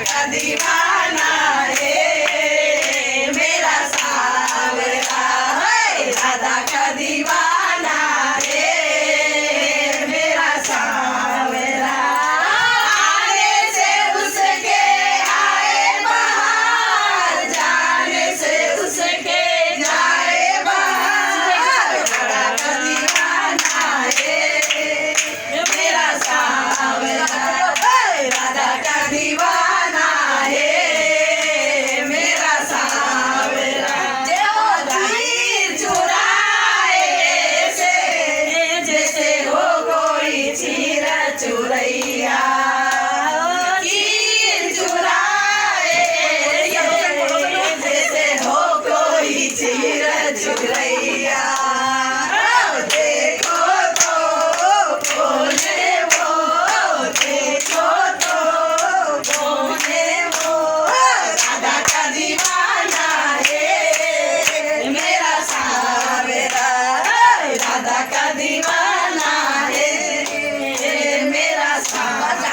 का दीवाना है मेरा सावरा है राधा का दीवाना है मेरा सावरा आने से उसके आए बाहर जाने से उसके जाए बाहर राधा का दीवाना है मेरा सावरा राधा का दीवाना है मेरा सावरा जो तीर चुराए से जैसे हो कोई चीर चुरैया तीर चुराए जैसे हो कोई चीर चुरैया देखो तो बोले वो देखो तो बोले वो राधा का दीवाना है मेरा सावरा राधा का दीवाना है मेरा सावरा